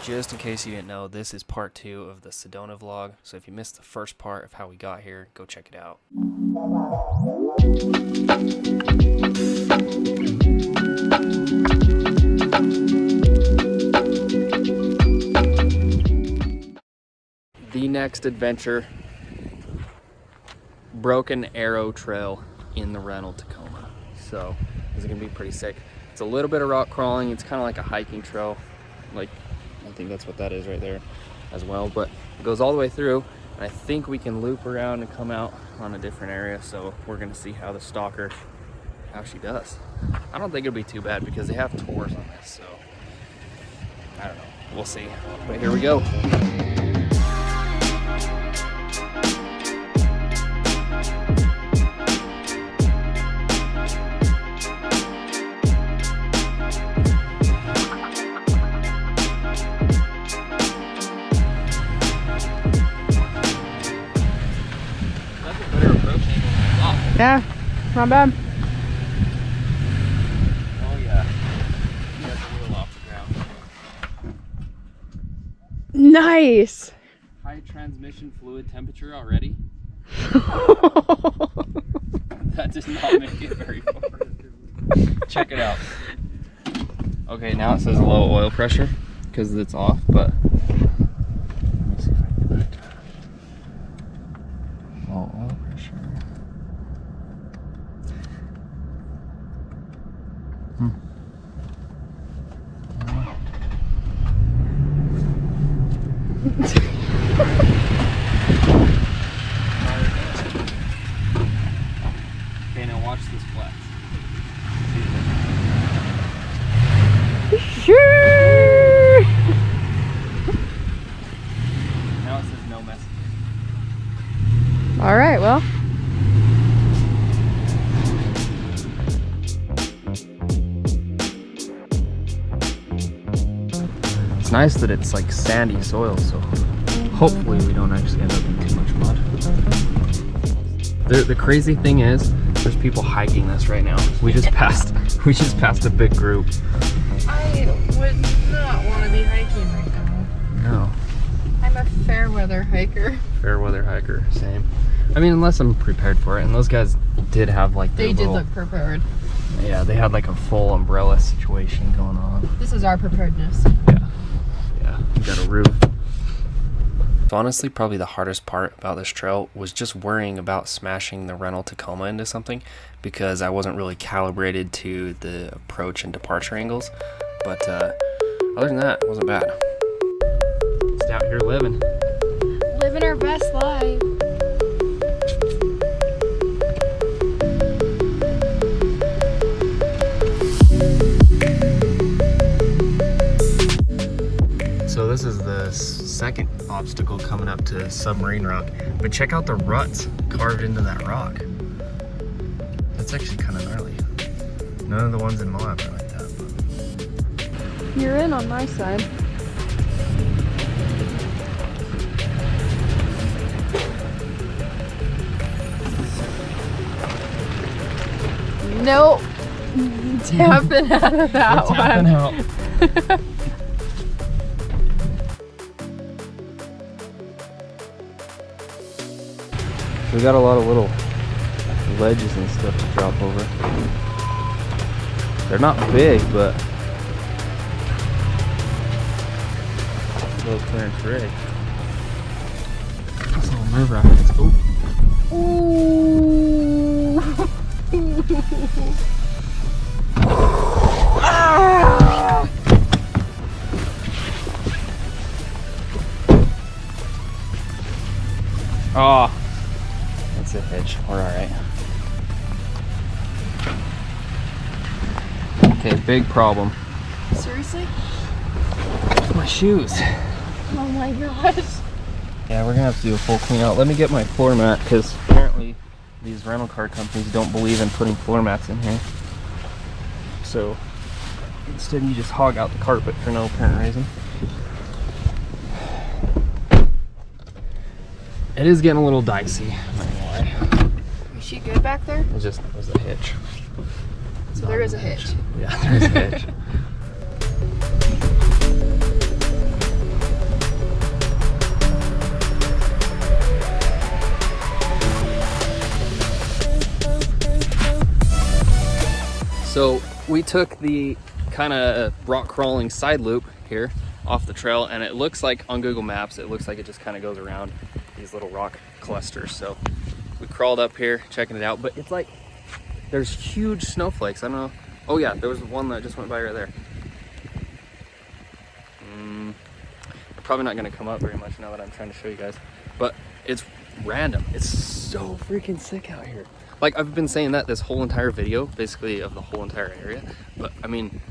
Just in case you didn't know, this is part 2 of the Sedona vlog. So if you missed the first part of how we got here, go check it out. The next adventure, Broken Arrow Trail in the rental Tacoma. So this is gonna be pretty sick. It's a little bit of rock crawling. It's kind of like a hiking trail. Like, I think that's what that is right there as well, but it goes all the way through, and I think we can loop around and come out on a different area. So we're gonna see how the stalker, how she does. I don't think it'll be too bad because they have tours on this, so I don't know, we'll see. But here we go. Yeah, not bad. Oh yeah, you have the wheel off the ground. Nice. High transmission fluid temperature already. That does not make it very far. Check it out. Okay, now it says low oil pressure because it's off, but let me see if I can get that. Low oil pressure. Okay, now watch this flex. Sure. Now it says no message. All right, well. It's nice that it's like sandy soil, so hopefully we don't actually end up in too much mud. The crazy thing is, there's people hiking this right now. We just passed a big group. I would not want to be hiking right now. No. I'm a fair weather hiker. Fair weather hiker, same. I mean, unless I'm prepared for it. And those guys did have like They did look prepared. Yeah, they had like a full umbrella situation going on. This is our preparedness. Yeah, we got a roof. So honestly, probably the hardest part about this trail was just worrying about smashing the rental Tacoma into something, because I wasn't really calibrated to the approach and departure angles. But other than that, it wasn't bad. Just out here living. Living our best life. So this is the second obstacle coming up to Submarine Rock, but check out the ruts carved into that rock. That's actually kind of gnarly. None of the ones in Moab are like that. But... You're in on my side. Nope. Tapping out of that one. Tapping out. We got a lot of little ledges and stuff to drop over. They're not big, but low clearance rig. That's a little nerve-wracking. Ooh. Ah! Oh. That's a hitch. We're alright. Okay, big problem. Seriously? My shoes. Oh my gosh. Yeah, we're gonna have to do a full clean out. Let me get my floor mat, because apparently these rental car companies don't believe in putting floor mats in here. So instead you just hog out the carpet for no apparent reason. It is getting a little dicey, I'm not gonna lie. Is she good back there? It was a hitch. So there is a hitch. Yeah, there is a hitch. So we took the kind of rock crawling side loop here off the trail, and it looks like on Google Maps, it looks like it just kind of goes around these little rock clusters. So we crawled up here checking it out, but it's like there's huge snowflakes. I don't know. Oh yeah, there was one that just went by right there. They're probably not going to come up very much now that I'm trying to show you guys, but it's random. It's so freaking sick out here. Like, I've been saying that this whole entire video, basically of the whole entire area, but I mean,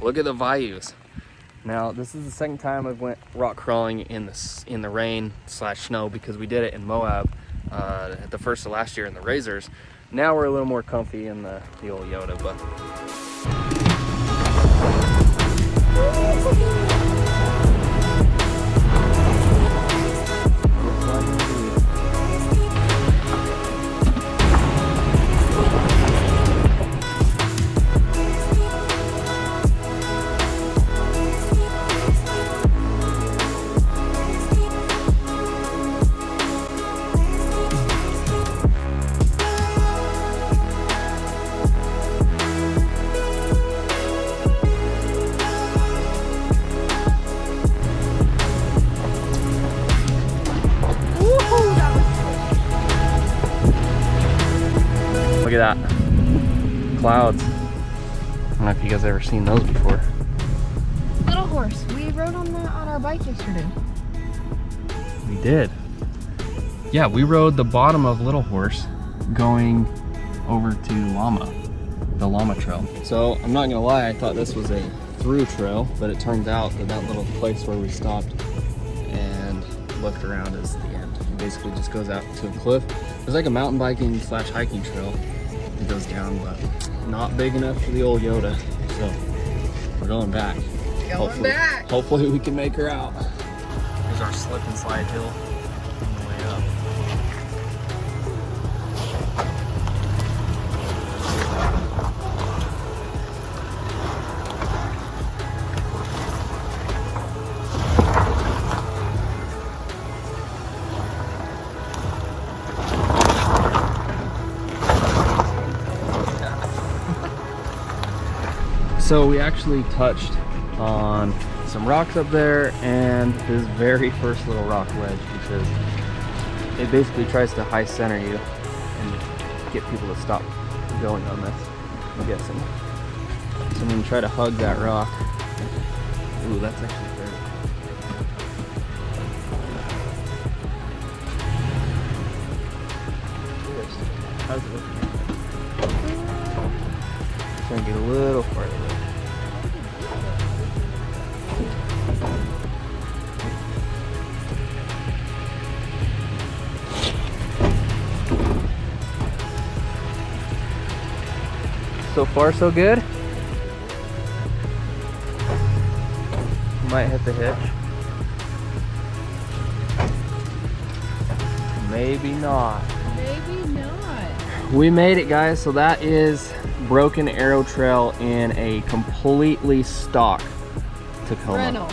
look at the bayous. Now, this is the second time I've went rock crawling in the rain / snow, because we did it in Moab at the first of last year in the Razors. Now we're a little more comfy in the old Yoda, but look at that. Clouds. I don't know if you guys ever seen those before. Little horse. We rode on that on our bike yesterday. We did. Yeah, we rode the bottom of Little Horse going over to Llama, the Llama Trail. So I'm not gonna lie, I thought this was a through trail, but it turns out that that little place where we stopped and looked around is the end. It basically just goes out to a cliff. There's like a mountain biking / hiking trail that goes down, but not big enough for the old Yoda. So we're going back. Hopefully we can make her out. Here's our slip and slide hill on the way up. So we actually touched on some rocks up there and this very first little rock ledge, because it basically tries to high center you and get people to stop going on this, I'm guessing. So I'm gonna try to hug that rock. Ooh, that's actually fair. How's it looking? Trying to get a little farther away. So far, so good. Might hit the hitch. Maybe not. Maybe not. We made it, guys. So that is Broken Arrow Trail in a completely stock Tacoma.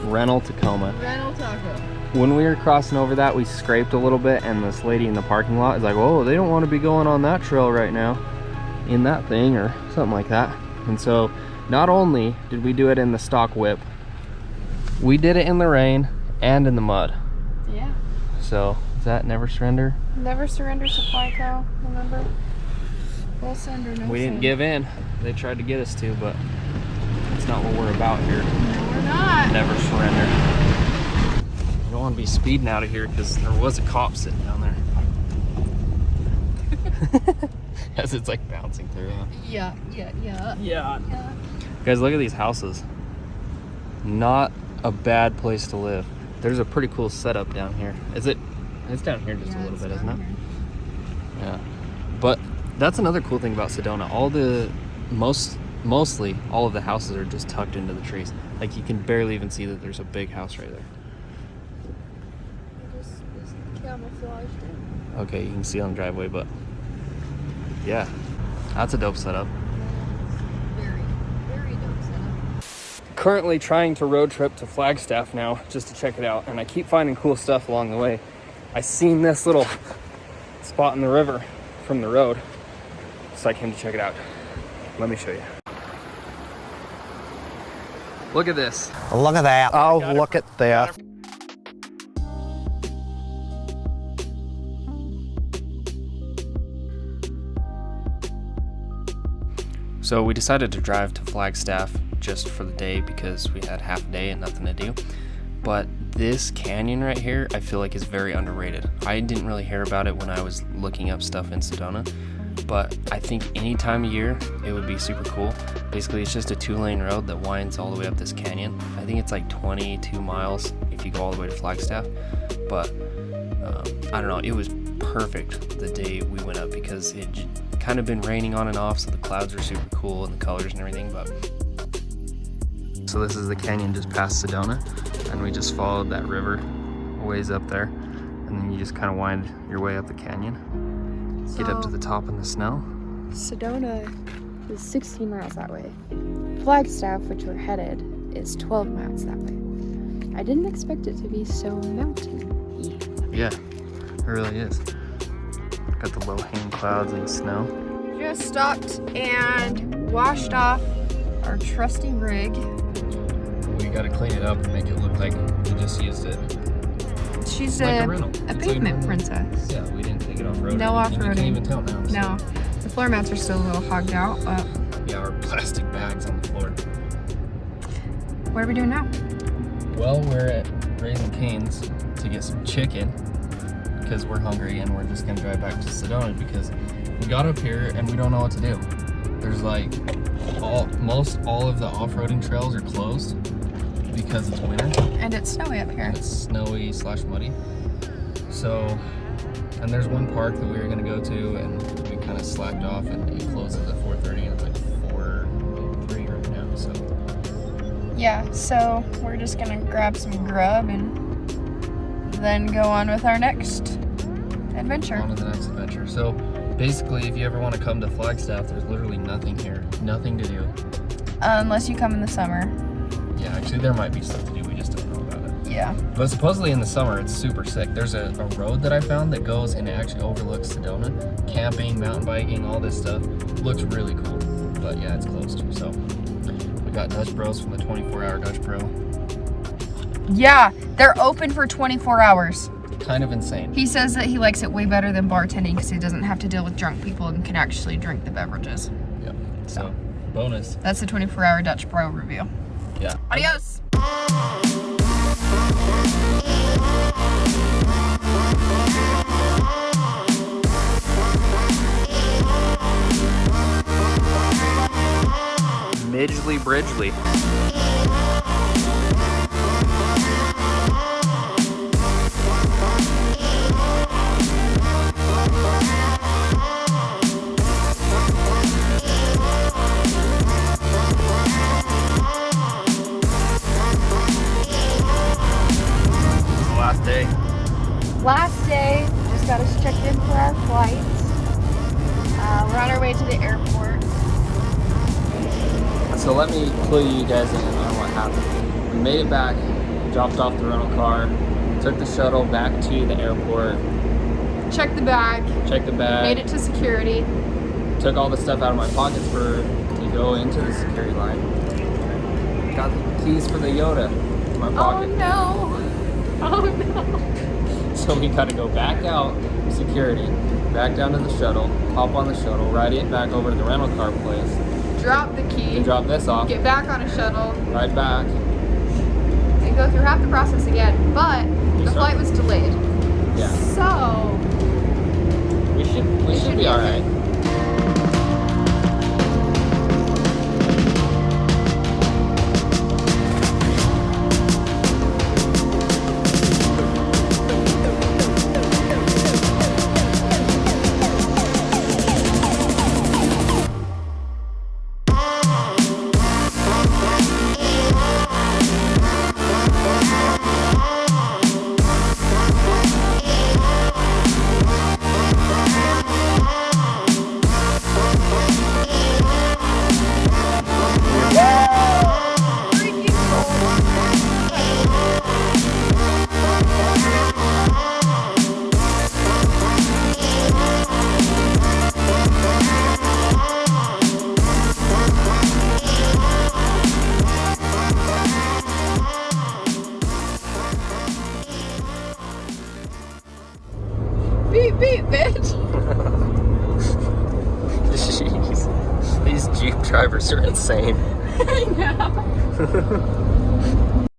Rental Tacoma. Rental Taco. When we were crossing over that, we scraped a little bit, and this lady in the parking lot is like, "Oh, they don't want to be going on that trail right now, in that thing," or something like that. And so not only did we do it in the stock whip, we did it in the rain and in the mud. Yeah. So is that Never Surrender? Never surrender, Supply Co. Remember? Full send or no We didn't send. give in. They tried to get us to, but that's not what we're about here. No, we're not. Never surrender. I don't want to be speeding out of here because there was a cop sitting down there. As it's like bouncing through. Huh? Yeah. Guys, look at these houses. Not a bad place to live. There's a pretty cool setup down here. Is it? It's down here just a little bit, isn't it? Yeah. But that's another cool thing about Sedona. Mostly all of the houses are just tucked into the trees. Like, you can barely even see that there's a big house right there. Just camouflaged it. Okay, you can see on the driveway, but yeah, that's a dope setup. Very dope setup. Currently trying to road trip to Flagstaff now just to check it out, and I keep finding cool stuff along the way. I seen this little spot in the river from the road, so I came to check it out. Let me show you. Look at this. Look at that. Oh, look at that. So we decided to drive to Flagstaff just for the day because we had half a day and nothing to do. But this canyon right here, I feel like is very underrated. I didn't really hear about it when I was looking up stuff in Sedona, but I think any time of year it would be super cool. Basically, it's just a 2-lane road that winds all the way up this canyon. I think it's like 22 miles if you go all the way to Flagstaff. But I don't know, it was perfect the day we went up because it kind of been raining on and off, so the clouds were super cool and the colors and everything. But so this is the canyon just past Sedona, and we just followed that river a ways up there, and then you just kind of wind your way up the canyon, get up to the top in the snow. Sedona is 16 miles that way. Flagstaff, which we're headed, is 12 miles that way. I didn't expect it to be so mountainy. Yeah, it really is. Got the low-hanging clouds and the snow. Just stopped and washed off our trusty rig. We gotta clean it up and make it look like we just used it. She's like a rental. A It's pavement like princess. Yeah, we didn't take it off-road. No or anything. You off-roading. can't even tell now. So. No, the floor mats are still a little hogged out, but Yeah, our plastic bags on the floor. what are we doing now? Well, we're at Raising Cane's to get some chicken because we're hungry, and we're just gonna drive back to Sedona because we got up here and we don't know what to do. There's like almost all of the off-roading trails are closed because it's winter. And it's snowy up here. It's snowy / muddy. So, and there's one park that we were gonna go to, and we kind of slacked off, and it closes at 4:30, and it's like 4:03 right now. So Yeah, so we're just gonna grab some grub and then go on with our next adventure. on to the next adventure. So basically, if you ever want to come to Flagstaff, there's literally nothing here, nothing to do. Unless you come in the summer. Yeah, actually there might be stuff to do, we just don't know about it. Yeah. But supposedly in the summer it's super sick. There's a road that I found that goes and it actually overlooks Sedona. Camping, mountain biking, all this stuff. Looks really cool. But yeah, it's closed. So we got Dutch Bros from the 24-hour Dutch Bro. Yeah, they're open for 24 hours. Kind of insane. He says that he likes it way better than bartending because he doesn't have to deal with drunk people and can actually drink the beverages. Yeah. So bonus. That's the 24-hour Dutch Bro review. Yeah. Adios. Midgley Bridgley. Last day, just got us checked in for our flight. We're on our way to the airport. So let me clue you guys in on what happened. We made it back, dropped off the rental car, took the shuttle back to the airport, Checked the bag, checked the bag, made it to security. took all the stuff out of my pockets to go into the security line. Got the keys for the Yoda in my Oh pocket. no! Oh no! So we got to go back out, security, back down to the shuttle, hop on the shuttle, ride it back over to the rental car place, Drop the key, and drop this off, get back on a shuttle, ride back. and go through half the process again. But the Restart. flight was delayed. Yeah, So we should be all right. Beep, beep, bitch. Jeez. These Jeep drivers are insane. I know.